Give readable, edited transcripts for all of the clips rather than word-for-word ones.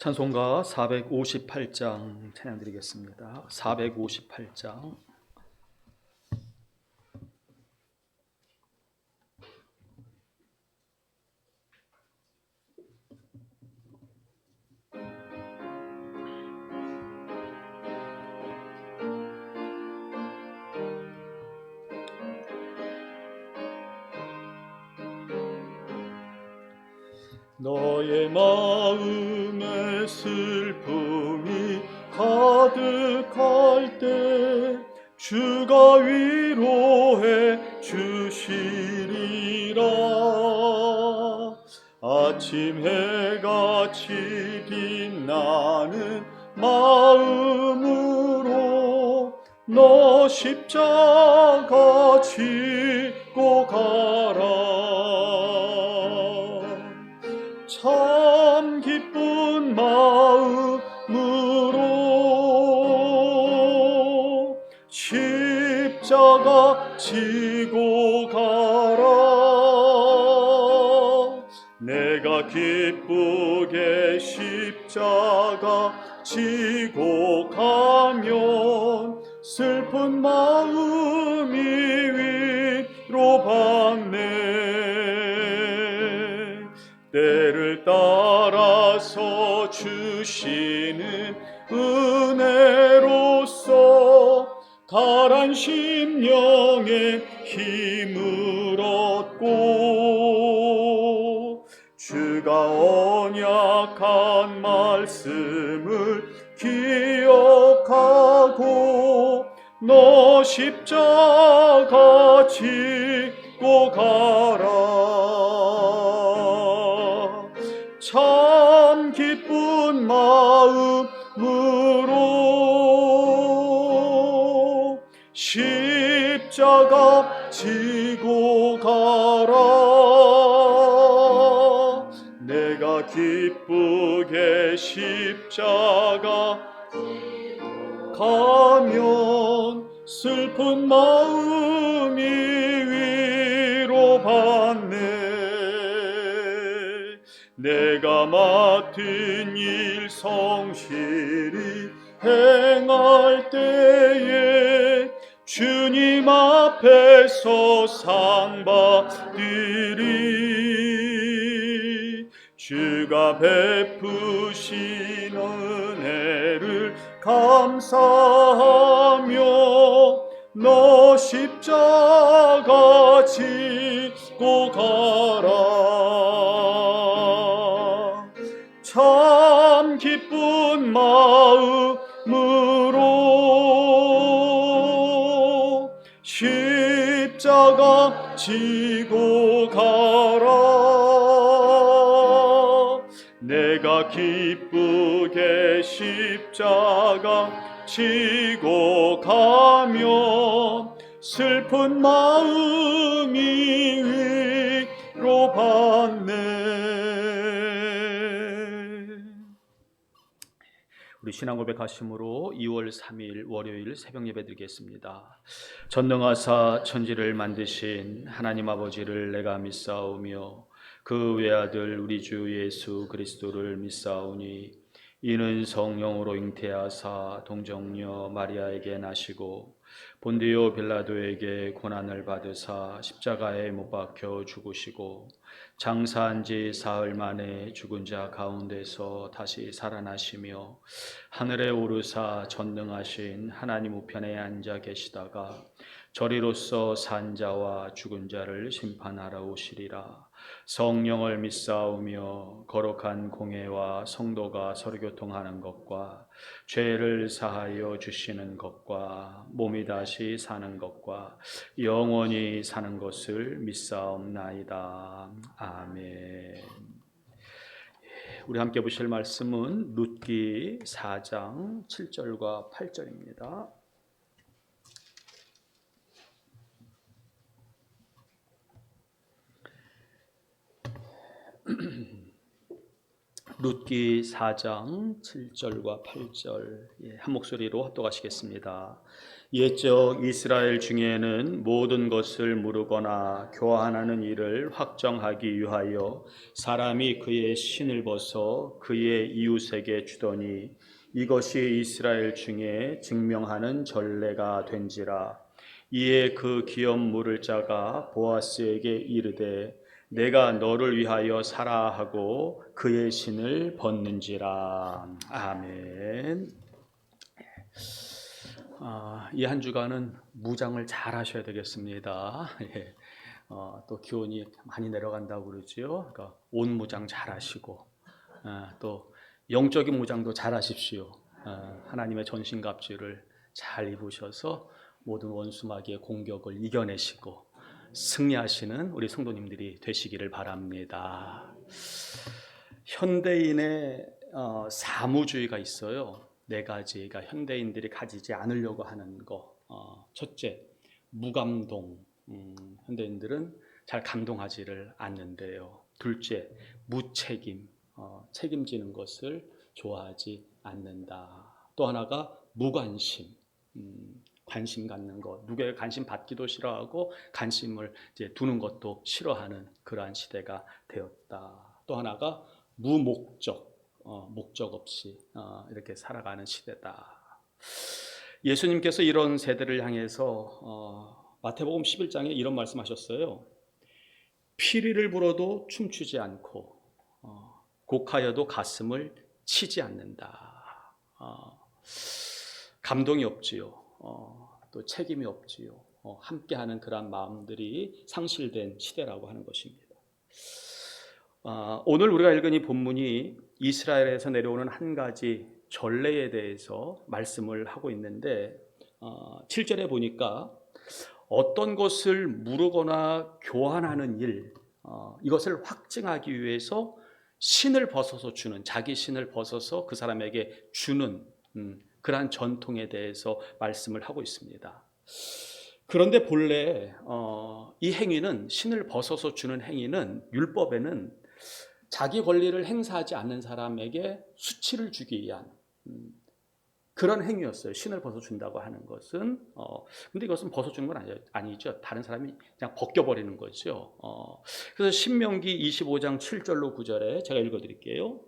찬송가 458장 찬양 드리겠습니다. 458장. 너의 마음에 슬픔이 가득할 때 주가 위로해 주시리라. 아침 해가 지긴 나는 마음으로 너 십자가 지고 가라. 참 기쁜 마음으로 십자가 지고 가라. 내가 기쁘게 십자가 지고 가면 슬픈 마음이 위로받네. 때를 따라서 주시는 은혜로서 가란 심령에 힘을 얻고 주가 언약한 말씀을 기억하고 너 십자가 지고 가라. 참 기쁜 마음으로 십자가 지고 가라. 내가 기쁘게 십자가 가면 슬픈 마음이 위로받네. 내가 맡은 일 성실히 행할 때에 주님 앞에서 상 받으리. 주가 베푸신 은혜를 감사하며 너 십자가 지고 가라. 참 기쁜 마음으로 십자가 지고 가라. 내가 기쁘게 십자가 지고 가면 슬픈 마음이 위로받네. 우리 신앙 고백하심으로 2월 3일 월요일 새벽 예배 드리겠습니다. 전능하사 천지를 만드신 하나님 아버지를 내가 믿사오며 그 외아들 우리 주 예수 그리스도를 믿사오니 이는 성령으로 잉태하사 동정녀 마리아에게 나시고 본디오 빌라도에게 고난을 받으사 십자가에 못 박혀 죽으시고 장사한 지 사흘 만에 죽은 자 가운데서 다시 살아나시며 하늘에 오르사 전능하신 하나님 우편에 앉아 계시다가 저리로서 산 자와 죽은 자를 심판하러 오시리라. 성령을 믿사오며 거룩한 공회와 성도가 서로교통하는 것과 죄를 사하여 주시는 것과 몸이 다시 사는 것과 영원히 사는 것을 믿사옵나이다. 아멘. 우리 함께 보실 말씀은 룻기 4장 7절과 8절입니다. 룻기 4장 7절과 8절 한 목소리로 합독하시겠습니다. 옛적 이스라엘 중에는 모든 것을 무르거나 교환하는 일을 확정하기 위하여 사람이 그의 신을 벗어 그의 이웃에게 주더니 이것이 이스라엘 중에 증명하는 전례가 된지라. 이에 그 기업 물을 자가 보아스에게 이르되 내가 너를 위하여 사라 하고 그의 신을 벗는지라. 아멘. 이 한 주간은 무장을 잘 하셔야 되겠습니다. 또 기온이 많이 내려간다고 그러지요. 그러니까 온 무장 잘 하시고 또 영적인 무장도 잘 하십시오. 하나님의 전신갑주를 잘 입으셔서 모든 원수마귀의 공격을 이겨내시고 승리하시는 우리 성도님들이 되시기를 바랍니다. 현대인의 사무주의가 있어요. 네 가지가 현대인들이 가지지 않으려고 하는 거. 첫째, 무감동. 현대인들은 잘 감동하지를 않는데요. 둘째, 무책임. 책임지는 것을 좋아하지 않는다. 또 하나가 무관심. 관심 갖는 것, 누구의 관심 받기도 싫어하고 관심을 이제 두는 것도 싫어하는 그러한 시대가 되었다. 또 하나가 무목적, 목적 없이 이렇게 살아가는 시대다. 예수님께서 이런 세대를 향해서 마태복음 11장에 이런 말씀하셨어요. 피리를 불어도 춤추지 않고 곡하여도 가슴을 치지 않는다. 감동이 없지요. 또 책임이 없지요. 함께하는 그런 마음들이 상실된 시대라고 하는 것입니다. 오늘 우리가 읽은 이 본문이 이스라엘에서 내려오는 한 가지 전례에 대해서 말씀을 하고 있는데 7절에 보니까 어떤 것을 무르거나 교환하는 일, 이것을 확증하기 위해서 신을 벗어서 주는, 자기 신을 벗어서 그 사람에게 주는 그러한 전통에 대해서 말씀을 하고 있습니다. 그런데 본래 이 행위는, 신을 벗어서 주는 행위는 율법에는 자기 권리를 행사하지 않는 사람에게 수치를 주기 위한 그런 행위였어요. 신을 벗어준다고 하는 것은. 근데 이것은 벗어주는 건 아니죠. 다른 사람이 그냥 벗겨버리는 거죠. 그래서 신명기 25장 7절로 9절에 제가 읽어드릴게요.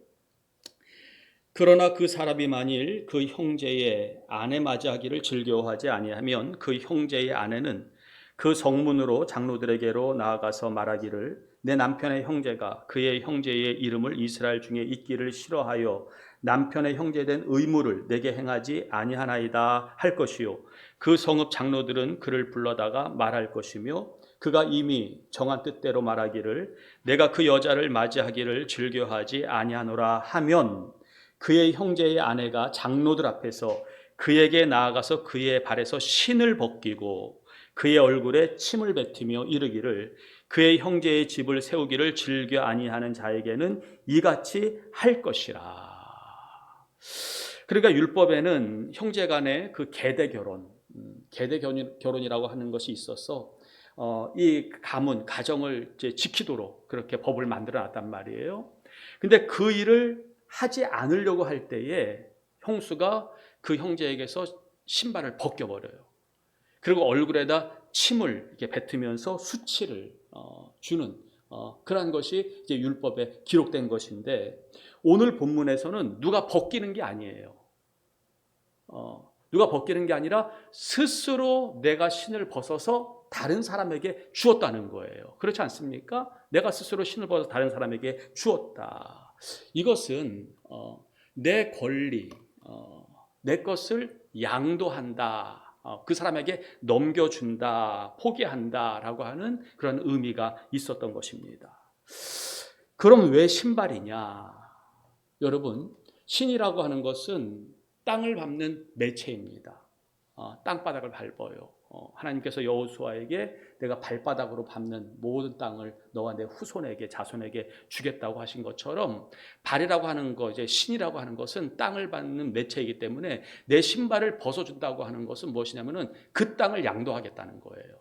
그러나 그 사람이 만일 그 형제의 아내 맞이하기를 즐거워하지 아니하면 그 형제의 아내는 그 성문으로 장로들에게로 나아가서 말하기를 내 남편의 형제가 그의 형제의 이름을 이스라엘 중에 잊기를 싫어하여 남편의 형제된 의무를 내게 행하지 아니하나이다 할 것이요 그 성읍 장로들은 그를 불러다가 말할 것이며 그가 이미 정한 뜻대로 말하기를 내가 그 여자를 맞이하기를 즐겨하지 아니하노라 하면 그의 형제의 아내가 장로들 앞에서 그에게 나아가서 그의 발에서 신을 벗기고 그의 얼굴에 침을 뱉으며 이르기를 그의 형제의 집을 세우기를 즐겨 아니하는 자에게는 이같이 할 것이라. 그러니까 율법에는 형제 간의 그 계대 결혼이라고 하는 것이 있어서 이 가문, 가정을 이제 지키도록 그렇게 법을 만들어 놨단 말이에요. 근데 그 일을 하지 않으려고 할 때에 형수가 그 형제에게서 신발을 벗겨버려요. 그리고 얼굴에다 침을 이렇게 뱉으면서 수치를 주는 그러한 것이 이제 율법에 기록된 것인데 오늘 본문에서는 누가 벗기는 게 아니에요. 누가 벗기는 게 아니라 스스로 내가 신을 벗어서 다른 사람에게 주었다는 거예요. 그렇지 않습니까? 내가 스스로 신을 벗어서 다른 사람에게 주었다. 이것은 내 권리, 내 것을 양도한다. 그 사람에게 넘겨준다, 포기한다라고 하는 그런 의미가 있었던 것입니다. 그럼 왜 신발이냐? 여러분, 신이라고 하는 것은 땅을 밟는 매체입니다. 땅바닥을 밟아요. 하나님께서 여호수아에게 내가 발바닥으로 밟는 모든 땅을 너와 내 후손에게, 자손에게 주겠다고 하신 것처럼 발이라고 하는 것, 이제 신이라고 하는 것은 땅을 밟는 매체이기 때문에 내 신발을 벗어준다고 하는 것은 무엇이냐면은 그 땅을 양도하겠다는 거예요.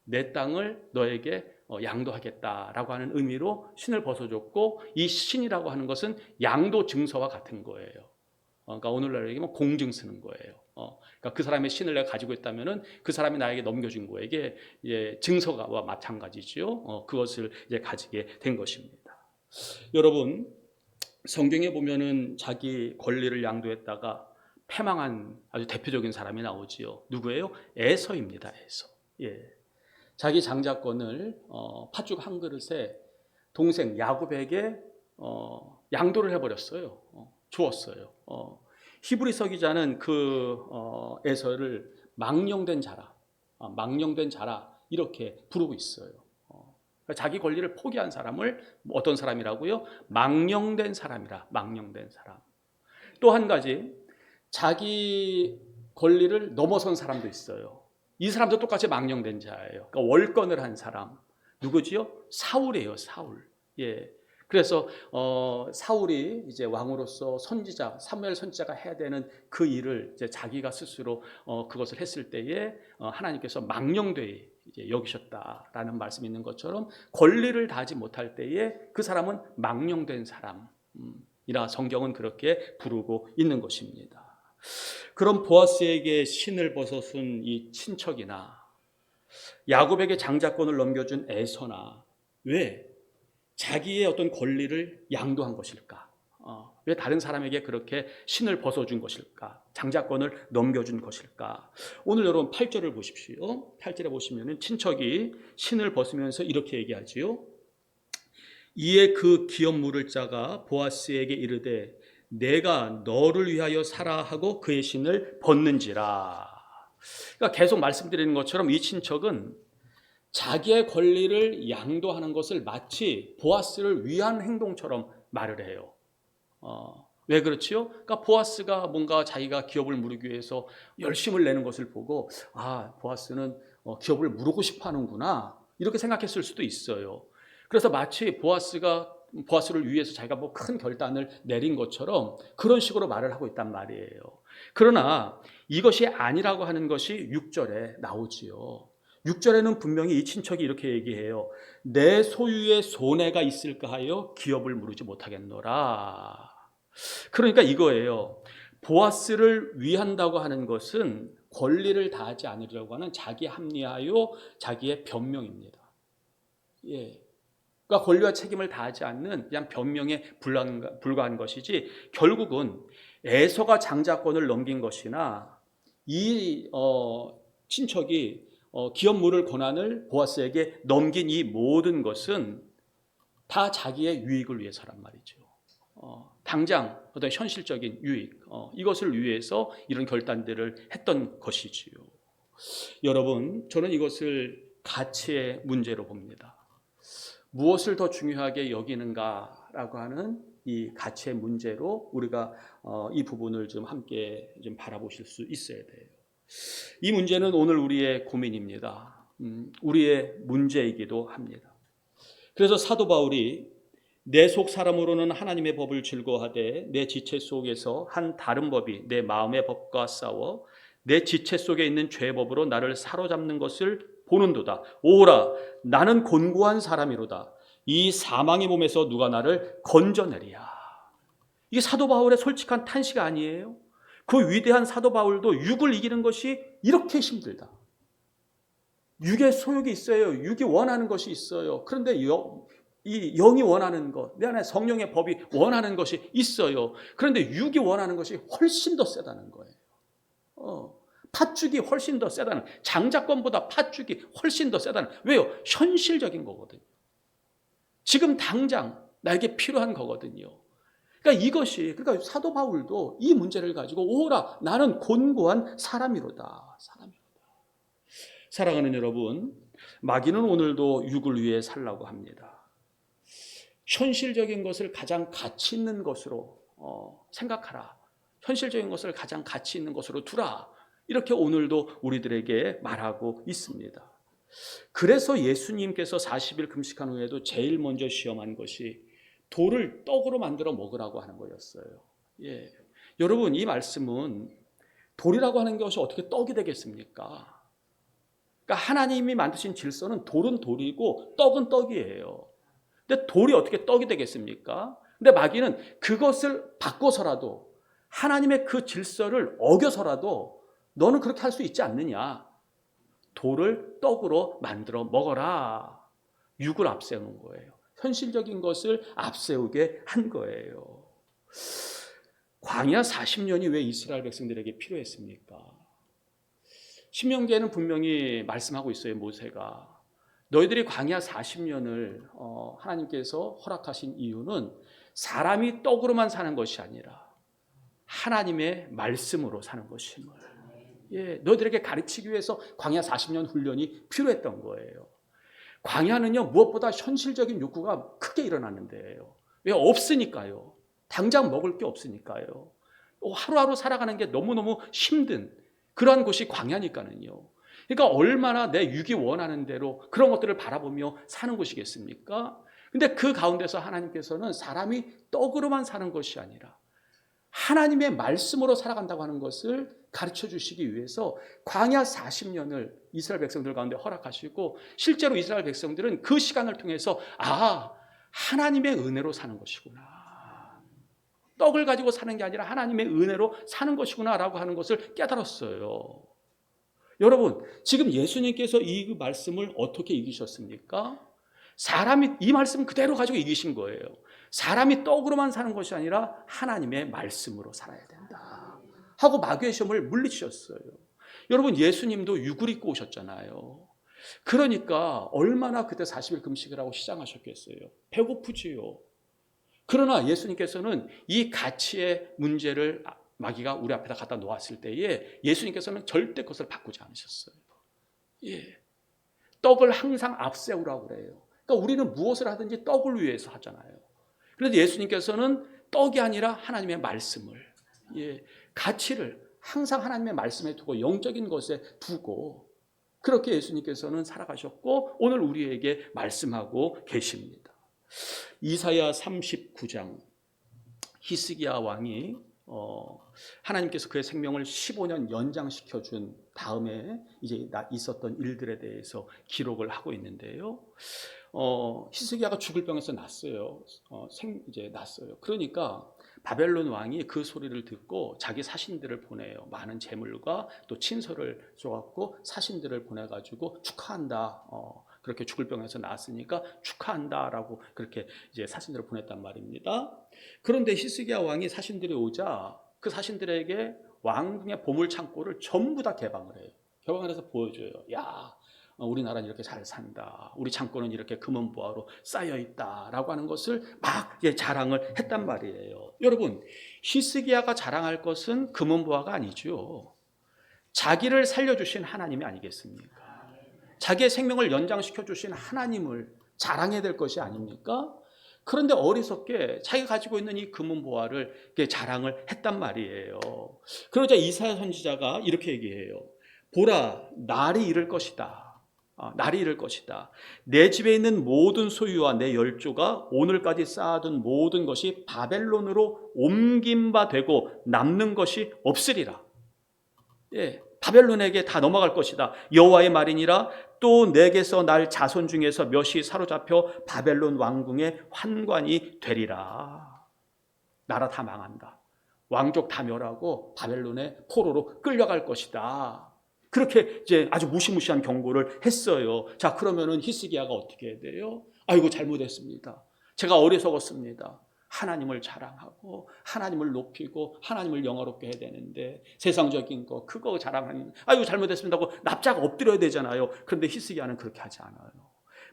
내 땅을 너에게 양도하겠다라고 하는 의미로 신을 벗어줬고, 이 신이라고 하는 것은 양도 증서와 같은 거예요. 그러니까 오늘날 얘기하면 공증 쓰는 거예요. 그러니까 그 사람의 신을 내가 가지고 있다면은 그 사람이 나에게 넘겨준 거에게 증서와 마찬가지죠. 그것을 이제 가지게 된 것입니다. 여러분, 성경에 보면은 자기 권리를 양도했다가 패망한 아주 대표적인 사람이 나오지요. 누구예요? 에서입니다. 에서. 자기 장자권을 팥죽 한 그릇에 동생 야곱에게 양도를 해버렸어요. 주었어요. 히브리서 기자는 그 에서를 망령된 자라, 망령된 자라 이렇게 부르고 있어요. 자기 권리를 포기한 사람을 어떤 사람이라고요? 망령된 사람이라. 망령된 사람. 또 한 가지, 자기 권리를 넘어선 사람도 있어요. 이 사람도 똑같이 망령된 자예요. 그러니까 월권을 한 사람. 누구지요? 사울이에요. 사울. 그래서 사울이 이제 왕으로서 선지자, 사무엘 선지자가 해야 되는 그 일을 이제 자기가 스스로 그것을 했을 때에 하나님께서 망령되이 이제 여기셨다라는 말씀이 있는 것처럼, 권리를 다하지 못할 때에 그 사람은 망령된 사람이라 성경은 그렇게 부르고 있는 것입니다. 그럼 보아스에게 신을 벗어선 이 친척이나 야곱에게 장자권을 넘겨준 에서나 왜 자기의 어떤 권리를 양도한 것일까? 왜 다른 사람에게 그렇게 신을 벗어준 것일까? 장자권을 넘겨준 것일까? 오늘 여러분 8절을 보십시오. 8절에 보시면 친척이 신을 벗으면서 이렇게 얘기하지요. 이에 그 기업 물을 자가 보아스에게 이르되 내가 너를 위하여 사라 하고 그의 신을 벗는지라. 그러니까 계속 말씀드리는 것처럼 이 친척은 자기의 권리를 양도하는 것을 마치 보아스를 위한 행동처럼 말을 해요. 왜 그렇지요? 그러니까 보아스가 뭔가 자기가 기업을 무르기 위해서 열심을 내는 것을 보고, 보아스는 기업을 무르고 싶어 하는구나, 이렇게 생각했을 수도 있어요. 그래서 마치 보아스를 위해서 자기가 뭐 큰 결단을 내린 것처럼 그런 식으로 말을 하고 있단 말이에요. 그러나 이것이 아니라고 하는 것이 6절에 나오지요. 6절에는 분명히 이 친척이 이렇게 얘기해요. 내 소유에 손해가 있을까 하여 기업을 무르지 못하겠노라. 그러니까 이거예요. 보아스를 위한다고 하는 것은 권리를 다하지 않으려고 하는 자기 합리하여 자기의 변명입니다. 그러니까 권리와 책임을 다하지 않는 그냥 변명에 불과한 것이지, 결국은 에서가 장자권을 넘긴 것이나 이 친척이 기업 물을 권한을 보아스에게 넘긴 이 모든 것은 다 자기의 유익을 위해서란 말이죠. 당장 어떤 현실적인 유익, 이것을 위해서 이런 결단들을 했던 것이지요. 여러분, 저는 이것을 가치의 문제로 봅니다. 무엇을 더 중요하게 여기는가라고 하는 이 가치의 문제로 우리가 이 부분을 좀 함께 좀 바라보실 수 있어야 돼요. 이 문제는 오늘 우리의 고민입니다. 우리의 문제이기도 합니다. 그래서 사도 바울이 내 속 사람으로는 하나님의 법을 즐거워하되 내 지체 속에서 한 다른 법이 내 마음의 법과 싸워 내 지체 속에 있는 죄의 법으로 나를 사로잡는 것을 보는도다. 오라, 나는 곤고한 사람이로다. 이 사망의 몸에서 누가 나를 건져내리야. 이게 사도 바울의 솔직한 탄식 아니에요? 그 위대한 사도 바울도 육을 이기는 것이 이렇게 힘들다. 육의 소욕이 있어요. 육이 원하는 것이 있어요. 그런데 이 영이 원하는 것, 내 안에 성령의 법이 원하는 것이 있어요. 그런데 육이 원하는 것이 훨씬 더 세다는 거예요. 팥죽이 훨씬 더 세다는, 장자권보다 팥죽이 훨씬 더 세다는. 왜요? 현실적인 거거든요. 지금 당장 나에게 필요한 거거든요. 그러니까 사도 바울도 이 문제를 가지고 오라, 나는 곤고한 사람이로다. 사랑하는 여러분, 마귀는 오늘도 육을 위해 살라고 합니다. 현실적인 것을 가장 가치 있는 것으로 생각하라. 현실적인 것을 가장 가치 있는 것으로 두라. 이렇게 오늘도 우리들에게 말하고 있습니다. 그래서 예수님께서 40일 금식한 후에도 제일 먼저 시험한 것이 돌을 떡으로 만들어 먹으라고 하는 거였어요. 여러분, 이 말씀은 돌이라고 하는 것이 어떻게 떡이 되겠습니까? 그러니까 하나님이 만드신 질서는 돌은 돌이고 떡은 떡이에요. 근데 돌이 어떻게 떡이 되겠습니까? 근데 마귀는 그것을 바꿔서라도 하나님의 그 질서를 어겨서라도 너는 그렇게 할 수 있지 않느냐. 돌을 떡으로 만들어 먹어라. 육을 앞세우는 거예요. 현실적인 것을 앞세우게 한 거예요. 광야 40년이 왜 이스라엘 백성들에게 필요했습니까? 신명기에는 분명히 말씀하고 있어요. 모세가 너희들이 광야 40년을 하나님께서 허락하신 이유는 사람이 떡으로만 사는 것이 아니라 하나님의 말씀으로 사는 것임을, 너희들에게 가르치기 위해서 광야 40년 훈련이 필요했던 거예요. 광야는요, 무엇보다 현실적인 욕구가 크게 일어나는 데예요. 왜? 없으니까요. 당장 먹을 게 없으니까요. 하루하루 살아가는 게 너무너무 힘든 그러한 곳이 광야니까는요. 그러니까 얼마나 내 육이 원하는 대로 그런 것들을 바라보며 사는 곳이겠습니까? 근데 그 가운데서 하나님께서는 사람이 떡으로만 사는 것이 아니라 하나님의 말씀으로 살아간다고 하는 것을 가르쳐 주시기 위해서 광야 40년을 이스라엘 백성들 가운데 허락하시고, 실제로 이스라엘 백성들은 그 시간을 통해서 하나님의 은혜로 사는 것이구나, 떡을 가지고 사는 게 아니라 하나님의 은혜로 사는 것이구나 라고 하는 것을 깨달았어요. 여러분, 지금 예수님께서 이 말씀을 어떻게 이기셨습니까? 사람이 이 말씀 그대로 가지고 이기신 거예요. 사람이 떡으로만 사는 것이 아니라 하나님의 말씀으로 살아야 된다 하고 마귀의 시험을 물리치셨어요. 여러분, 예수님도 육을 입고 오셨잖아요. 그러니까 얼마나 그때 40일 금식을 하고 시장하셨겠어요. 배고프지요. 그러나 예수님께서는 이 가치의 문제를 마귀가 우리 앞에다 갖다 놓았을 때에 예수님께서는 절대 그것을 바꾸지 않으셨어요. 떡을 항상 앞세우라고 그래요. 그러니까 우리는 무엇을 하든지 떡을 위해서 하잖아요. 그런데 예수님께서는 떡이 아니라 하나님의 말씀을, 가치를 항상 하나님의 말씀에 두고 영적인 것에 두고 그렇게 예수님께서는 살아가셨고 오늘 우리에게 말씀하고 계십니다. 이사야 39장, 히스기야 왕이 하나님께서 그의 생명을 15년 연장시켜 준 다음에 이제 있었던 일들에 대해서 기록을 하고 있는데요. 히스기야가 죽을 병에서 났어요. 이제 났어요. 그러니까 바벨론 왕이 그 소리를 듣고 자기 사신들을 보내요. 많은 재물과 또 친서를 줘갖고 사신들을 보내가지고 축하한다. 그렇게 죽을 병에서 나았으니까 축하한다라고 그렇게 이제 사신들을 보냈단 말입니다. 그런데 히스기야 왕이 사신들이 오자 그 사신들에게 왕궁의 보물 창고를 전부 다 개방을 해요. 개방을 해서 보여줘요. 야, 우리나라는 이렇게 잘 산다. 우리 창고는 이렇게 금은보화로 쌓여 있다라고 하는 것을 막 자랑을 했단 말이에요. 여러분, 히스기야가 자랑할 것은 금은보화가 아니죠. 자기를 살려주신 하나님이 아니겠습니까? 자기의 생명을 연장시켜 주신 하나님을 자랑해야 될 것이 아닙니까? 그런데 어리석게 자기가 가지고 있는 이 금은보화를 자랑을 했단 말이에요. 그러자 이사야 선지자가 이렇게 얘기해요. 보라, 날이 이를 것이다. 날이 이를 것이다. 내 집에 있는 모든 소유와 내 열조가 오늘까지 쌓아둔 모든 것이 바벨론으로 옮긴 바 되고 남는 것이 없으리라. 바벨론에게 다 넘어갈 것이다. 여호와의 말이니라. 또 내게서 날 자손 중에서 몇이 사로잡혀 바벨론 왕궁의 환관이 되리라. 나라 다 망한다. 왕족 다 멸하고 바벨론의 포로로 끌려갈 것이다. 그렇게 이제 아주 무시무시한 경고를 했어요. 자, 그러면은 히스기야가 어떻게 해야 돼요? 아이고, 잘못했습니다. 제가 어리석었습니다. 하나님을 자랑하고 하나님을 높이고 하나님을 영화롭게 해야 되는데 세상적인 거 그거 자랑하는, 아이고 잘못했습니다 하고 납작 엎드려야 되잖아요. 그런데 히스기야는 그렇게 하지 않아요.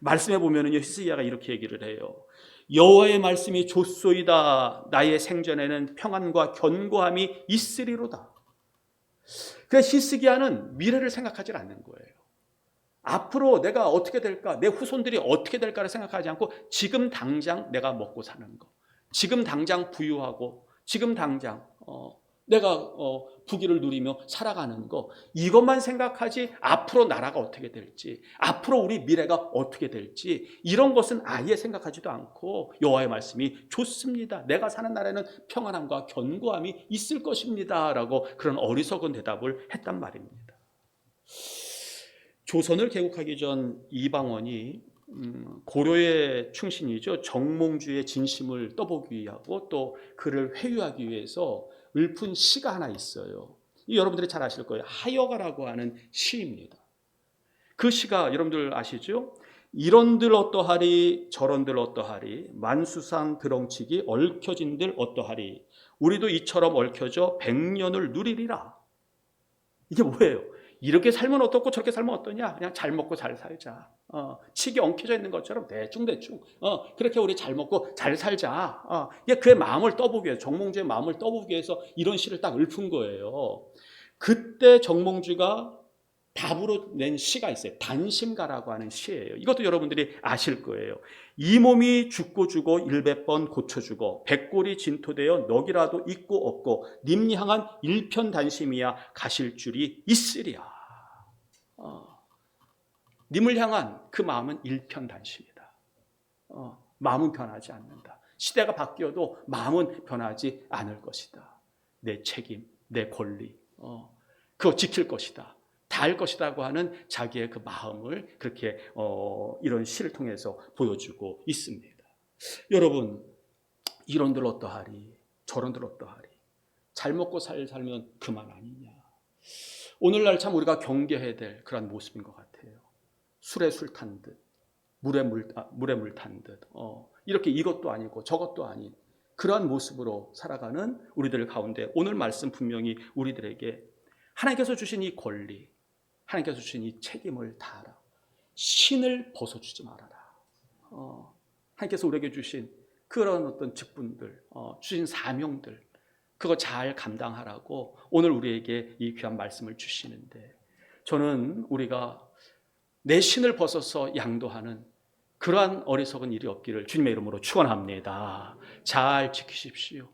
말씀해 보면은요, 히스기야가 이렇게 얘기를 해요. 여호와의 말씀이 좋소이다. 나의 생전에는 평안과 견고함이 있으리로다. 그래서 히스기야는 미래를 생각하지 않는 거예요. 앞으로 내가 어떻게 될까, 내 후손들이 어떻게 될까를 생각하지 않고 지금 당장 내가 먹고 사는 거, 지금 당장 부유하고 지금 당장 내가 부귀를 누리며 살아가는 거, 이것만 생각하지 앞으로 나라가 어떻게 될지, 앞으로 우리 미래가 어떻게 될지 이런 것은 아예 생각하지도 않고 여호와의 말씀이 좋습니다. 내가 사는 날에는 평안함과 견고함이 있을 것입니다 라고 그런 어리석은 대답을 했단 말입니다. 조선을 개국하기 전 이방원이 고려의 충신이죠. 정몽주의 진심을 떠보기 위하고 또 그를 회유하기 위해서 읊은 시가 하나 있어요. 여러분들이 잘 아실 거예요. 하여가라고 하는 시입니다. 그 시가 여러분들 아시죠? 이런들 어떠하리 저런들 어떠하리 만수산 드렁치기 얽혀진들 어떠하리 우리도 이처럼 얽혀져 백년을 누리리라. 이게 뭐예요? 이렇게 살면 어떻고 저렇게 살면 어떠냐? 그냥 잘 먹고 잘 살자. 칙이 엉켜져 있는 것처럼 대충 그렇게 우리 잘 먹고 잘 살자. 이게 그의 마음을 떠보기 위해서, 정몽주의 마음을 떠보기 위해서 이런 시를 딱 읊은 거예요. 그때 정몽주가 답으로 낸 시가 있어요. 단심가라고 하는 시예요. 이것도 여러분들이 아실 거예요. 이 몸이 죽고 주고 일백번 고쳐주고 백골이 진토되어 넋이라도 있고 없고 님 향한 일편단심이야 가실 줄이 있으랴. 님을 향한 그 마음은 일편단심이다. 마음은 변하지 않는다. 시대가 바뀌어도 마음은 변하지 않을 것이다. 내 책임, 내 권리, 그거 지킬 것이다. 다 할 것이라고 하는 자기의 그 마음을 그렇게 이런 시를 통해서 보여주고 있습니다. 여러분, 이런들 어떠하리 저런들 어떠하리 잘 먹고 살면 그만 아니냐. 오늘날 참 우리가 경계해야 될 그런 모습인 것 같아요. 술에 술 탄 듯 물에 물 탄 듯 이렇게 이것도 아니고 저것도 아닌 그러한 모습으로 살아가는 우리들 가운데 오늘 말씀 분명히 우리들에게 하나님께서 주신 이 권리, 하나님께서 주신 이 책임을 다하라. 신을 벗어주지 말아라. 하나님께서 우리에게 주신 그런 어떤 직분들, 주신 사명들, 그거 잘 감당하라고 오늘 우리에게 이 귀한 말씀을 주시는데, 저는 우리가 내 신을 벗어서 양도하는 그러한 어리석은 일이 없기를 주님의 이름으로 축원합니다. 잘 지키십시오.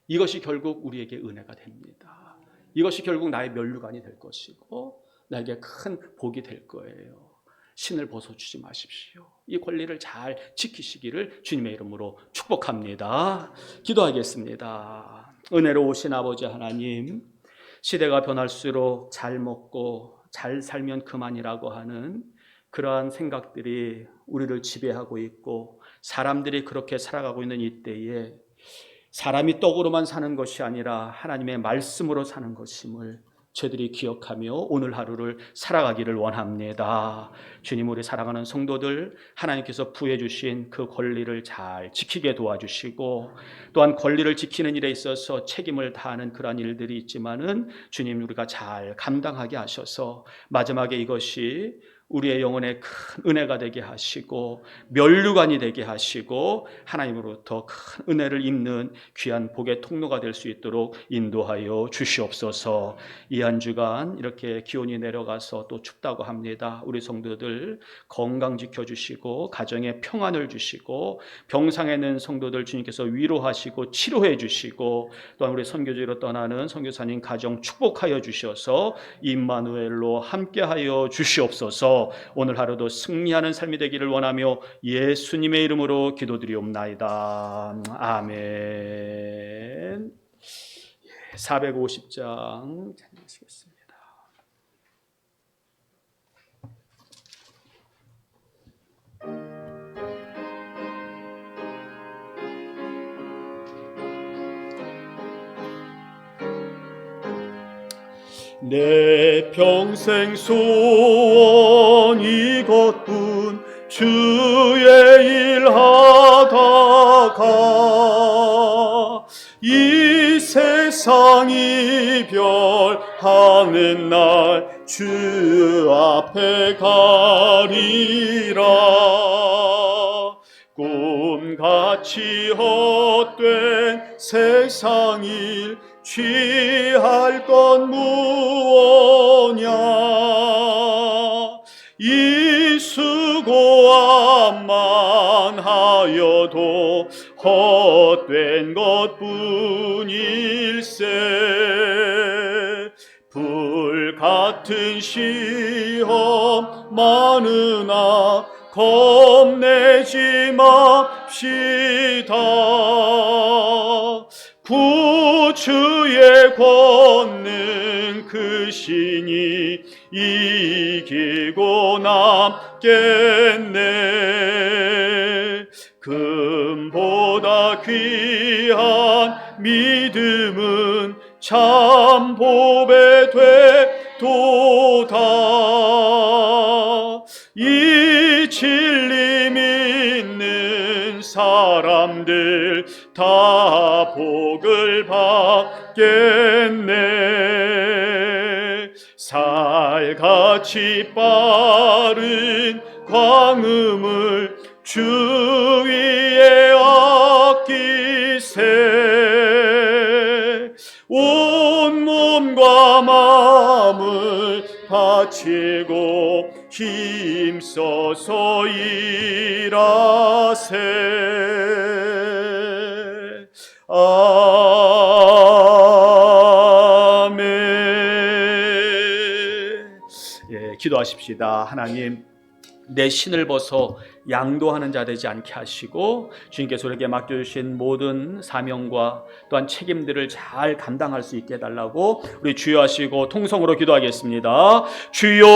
이것이 결국 우리에게 은혜가 됩니다. 이것이 결국 나의 면류관이 될 것이고 나에게 큰 복이 될 거예요. 신을 벗어주지 마십시오. 이 권리를 잘 지키시기를 주님의 이름으로 축복합니다. 기도하겠습니다. 은혜로우신 아버지 하나님, 시대가 변할수록 잘 먹고 잘 살면 그만이라고 하는 그러한 생각들이 우리를 지배하고 있고 사람들이 그렇게 살아가고 있는 이때에 사람이 떡으로만 사는 것이 아니라 하나님의 말씀으로 사는 것임을 저희들이 기억하며 오늘 하루를 살아가기를 원합니다. 주님, 우리 사랑하는 성도들 하나님께서 부해 주신 그 권리를 잘 지키게 도와주시고 또한 권리를 지키는 일에 있어서 책임을 다하는 그러한 일들이 있지만은 주님, 우리가 잘 감당하게 하셔서 마지막에 이것이 우리의 영혼에 큰 은혜가 되게 하시고 면류관이 되게 하시고 하나님으로부터 큰 은혜를 입는 귀한 복의 통로가 될 수 있도록 인도하여 주시옵소서. 이 한 주간 이렇게 기온이 내려가서 또 춥다고 합니다. 우리 성도들 건강 지켜주시고 가정에 평안을 주시고 병상에 있는 성도들 주님께서 위로하시고 치료해 주시고 또한 우리 선교지로 떠나는 선교사님 가정 축복하여 주셔서 임마누엘로 함께하여 주시옵소서. 오늘 하루도 승리하는 삶이 되기를 원하며 예수님의 이름으로 기도드리옵나이다. 아멘. 450장 찬양하시겠습니다. 내 평생 소원 이것뿐 주의 일 하다가 이 세상 이별하는 날 주 앞에 가리라. 꿈같이 헛된 세상 일 취할 건 무엇냐. 이 수고함만 하여도 헛된 것뿐일세. 불같은 시험 많으나 겁내지 맙시다. 구주의 권능 그 신이 이길 지고 남겠네. 금보다 귀한 믿음은 참 보배 되도다. 이 진리 믿는 사람들 다 복을 받겠네. 살같이 빠른 광음을 주위에 아끼세. 온 몸과 마음을 바치고 힘써서 일하세. 아멘. 예, 기도하십시다. 하나님, 내 신을 벗어 양도하는 자 되지 않게 하시고 주님께서 우리에게 맡겨주신 모든 사명과 또한 책임들을 잘 감당할 수 있게 해달라고 우리 주여 하시고 통성으로 기도하겠습니다. 주여